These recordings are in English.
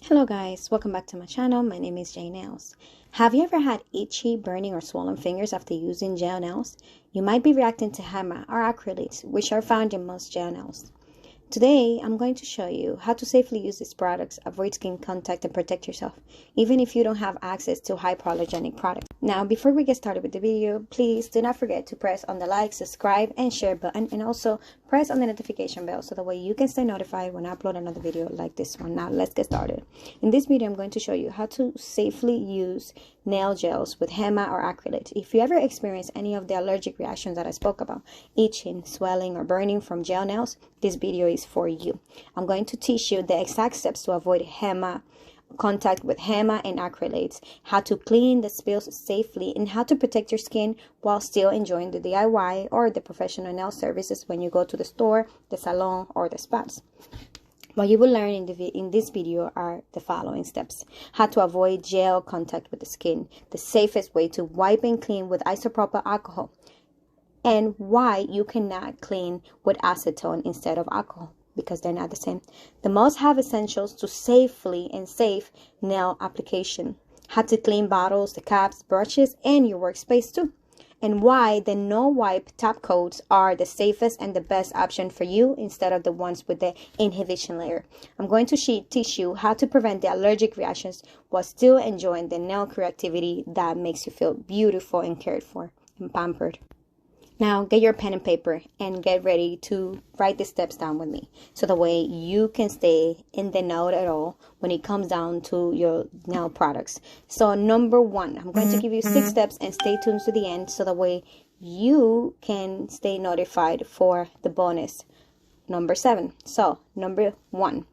Hello guys, welcome back to my channel. My name is Jay Nails. Have you ever had itchy, burning, or swollen fingers after using gel nails? You might be reacting to HEMA or acrylics, which are found in most gel nails. Today, I'm going to show you how to safely use these products, avoid skin contact, and protect yourself, even if you don't have access to hypoallergenic products. Now, before we get started with the video, please do not forget to press on the like, subscribe, and share button, and also press on the notification bell so that way you can stay notified when I upload another video like this one. Now, let's get started. In this video, I'm going to show you how to safely use nail gels with HEMA or acrylic. If you ever experience any of the allergic reactions that I spoke about, itching, swelling, or burning from gel nails, this video is for you. I'm going to teach you the exact steps to avoid HEMA contact with HEMA and acrylates, how to clean the spills safely, and how to protect your skin while still enjoying the DIY or the professional nail services when you go to the store, the salon, or the spas. What you will learn in this video are the following steps: how to avoid gel contact with the skin, the safest way to wipe and clean with isopropyl alcohol, and why you cannot clean with acetone instead of alcohol, because they're not the same. The must-have essentials to safely and safe nail application, how to clean bottles, the caps, brushes, and your workspace too, and why the no-wipe top coats are the safest and the best option for you instead of the ones with the inhibition layer. I'm going to teach you how to prevent the allergic reactions while still enjoying the nail creativity that makes you feel beautiful and cared for and pampered. Now, get your pen and paper and get ready to write the steps down with me so that way you can stay in the know at all when it comes down to your nail products. So, number one, I'm going to give you 6 steps and stay tuned to the end so that way you can stay notified for the bonus, number 7. So, number 1.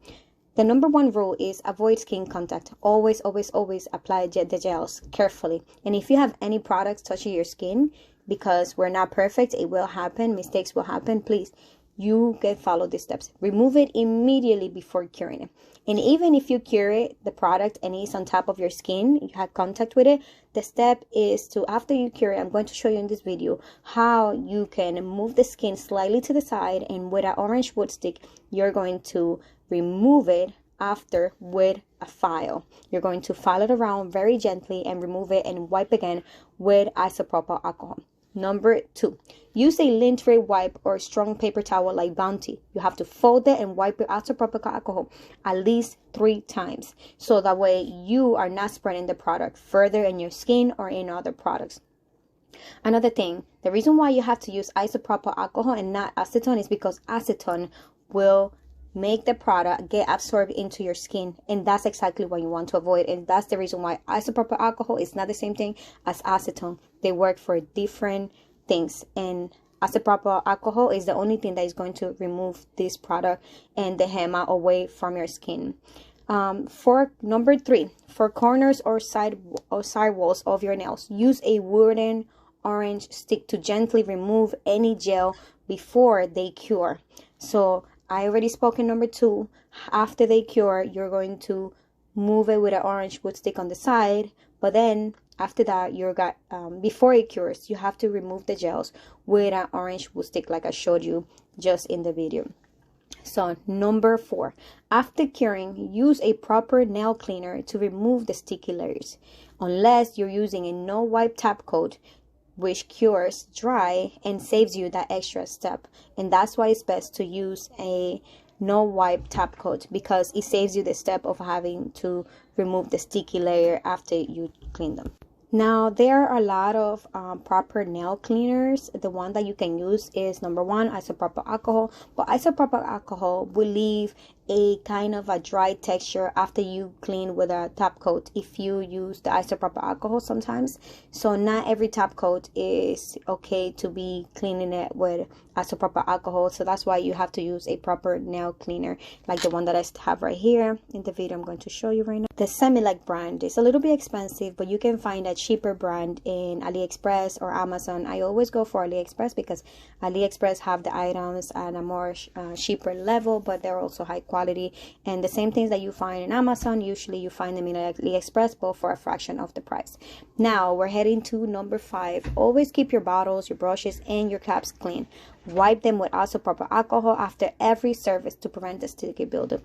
The number 1 rule is avoid skin contact. Always, always, always apply the gels carefully. And if you have any products touching your skin, because we're not perfect, it will happen, mistakes will happen, please, you can follow these steps. Remove it immediately before curing it. And even if you cure it, the product, and it's on top of your skin, you have contact with it, the step is to, after you cure it, I'm going to show you in this video how you can move the skin slightly to the side, and with an orange wood stick, you're going to remove it after with a file. You're going to file it around very gently and remove it and wipe again with isopropyl alcohol. Number 2, use a lint-free wipe or strong paper towel like Bounty. You have to fold it and wipe with isopropyl alcohol at least 3 times. So that way you are not spreading the product further in your skin or in other products. Another thing, the reason why you have to use isopropyl alcohol and not acetone is because acetone will make the product get absorbed into your skin, and that's exactly what you want to avoid. And that's the reason why isopropyl alcohol is not the same thing as acetone. They work for different things, and isopropyl alcohol is the only thing that is going to remove this product and the HEMA away from your skin. For number 3, for corners or side walls of your nails, use a wooden orange stick to gently remove any gel before they cure. So I already spoke in number 2. After they cure, you're going to move it with an orange wood stick on the side. But then after that, before it cures, you have to remove the gels with an orange wood stick like I showed you just in the video. So number 4, after curing, use a proper nail cleaner to remove the sticky layers. Unless you're using a no wipe top coat, which cures dry and saves you that extra step, and that's why it's best to use a no wipe top coat, because it saves you the step of having to remove the sticky layer after you clean them. Now, there are a lot of proper nail cleaners. The one that you can use is number 1, isopropyl alcohol, but isopropyl alcohol will leave a kind of a dry texture after you clean with a top coat if you use the isopropyl alcohol sometimes. So not every top coat is okay to be cleaning it with isopropyl alcohol, so that's why you have to use a proper nail cleaner like the one that I have right here in the video I'm going to show you right now. The Semilec brand is a little bit expensive, but you can find a cheaper brand in AliExpress or Amazon. I always go for AliExpress because AliExpress have the items at a more cheaper level, but they're also high quality, and the same things that you find in Amazon, usually you find them in AliExpress, but for a fraction of the price. Now we're heading to number 5. Always keep your bottles, your brushes, and your caps clean. Wipe them with isopropyl alcohol after every service to prevent the sticky buildup.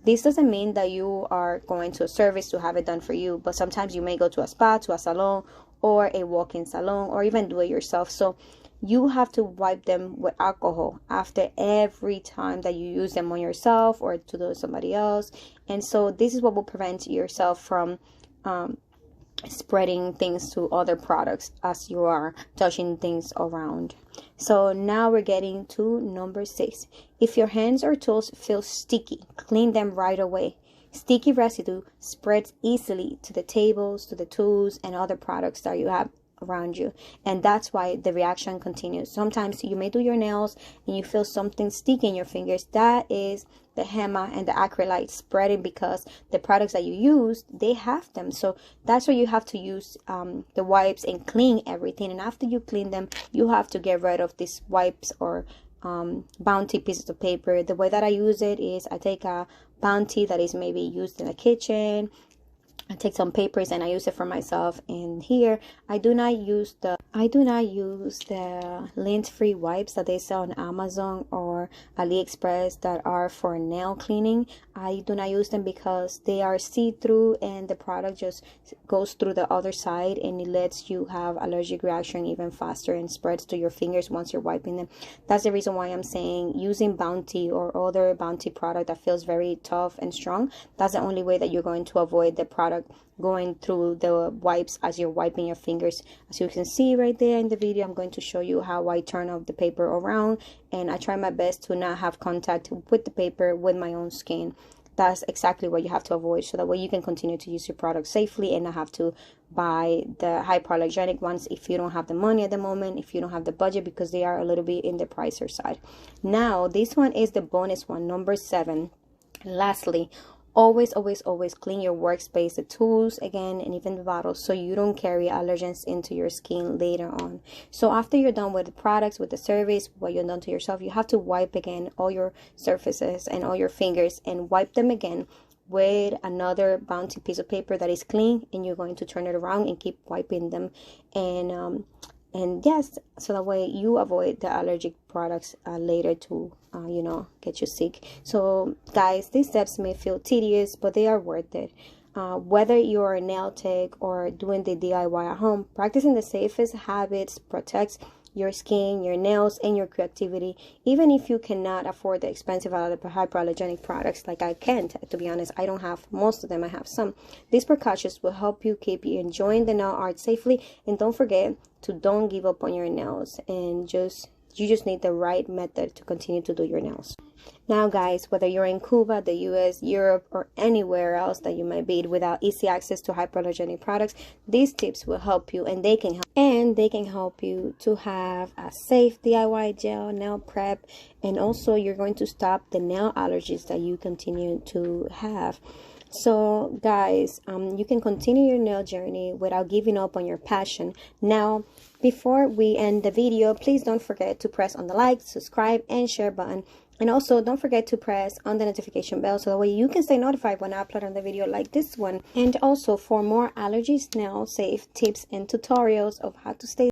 This doesn't mean that you are going to a service to have it done for you, but sometimes you may go to a spa, to a salon, or a walk-in salon, or even do it yourself. So you have to wipe them with alcohol after every time that you use them on yourself or to do somebody else. And so this is what will prevent yourself from spreading things to other products as you are touching things around. So now we're getting to number 6. If your hands or tools feel sticky, clean them right away. Sticky residue spreads easily to the tables, to the tools, and other products that you have around you, and that's why the reaction continues. Sometimes you may do your nails and you feel something sticky in your fingers. That is the HEMA and the acrylic spreading because the products that you use, they have them. So that's why you have to use the wipes and clean everything. And after you clean them, you have to get rid of these wipes or bounty pieces of paper. The way that I use it is I take a bounty that is maybe used in the kitchen. I take some papers and I use it for myself. And here I do not use the lint-free wipes that they sell on Amazon or AliExpress that are for nail cleaning. I do not use them because they are see-through and the product just goes through the other side and it lets you have allergic reaction even faster and spreads to your fingers once you're wiping them. That's the reason why I'm saying using bounty or other bounty product that feels very tough and strong. That's the only way that you're going to avoid the product going through the wipes as you're wiping your fingers. As you can see right there in the video, I'm going to show you how I turn off the paper around, and I try my best to not have contact with the paper with my own skin. That's exactly what you have to avoid, so that way you can continue to use your product safely and not have to buy the hypoallergenic ones if you don't have the money at the moment, if you don't have the budget, because they are a little bit in the pricier side. Now this one is the bonus one, number 7. Lastly, always clean your workspace, the tools again, and even the bottles, so you don't carry allergens into your skin later on. So after you're done with the products, with the service, what you're done to yourself, you have to wipe again all your surfaces and all your fingers and wipe them again with another bounty piece of paper that is clean, and you're going to turn it around and keep wiping them. And yes, so that way you avoid the allergic products later to get you sick. So guys, these steps may feel tedious, but they are worth it. Whether you're a nail tech or doing the DIY at home, practicing the safest habits protects your skin, your nails, and your creativity, even if you cannot afford the expensive hypoallergenic products like I can't. To be honest, I don't have most of them, I have some. These precautions will help you keep you enjoying the nail art safely, and don't forget to don't give up on your nails, and you just need the right method to continue to do your nails. Now guys, whether you're in Cuba, the US, Europe, or anywhere else that you might be without easy access to hypoallergenic products, these tips will help you, and they can help you to have a safe DIY gel nail prep, and also you're going to stop the nail allergies that you continue to have. So guys, you can continue your nail journey without giving up on your passion. Now, before we end the video, please don't forget to press on the like, subscribe, and share button. And also don't forget to press on the notification bell so that way you can stay notified when I upload another video like this one. And also for more allergies nail safe tips and tutorials of how to stay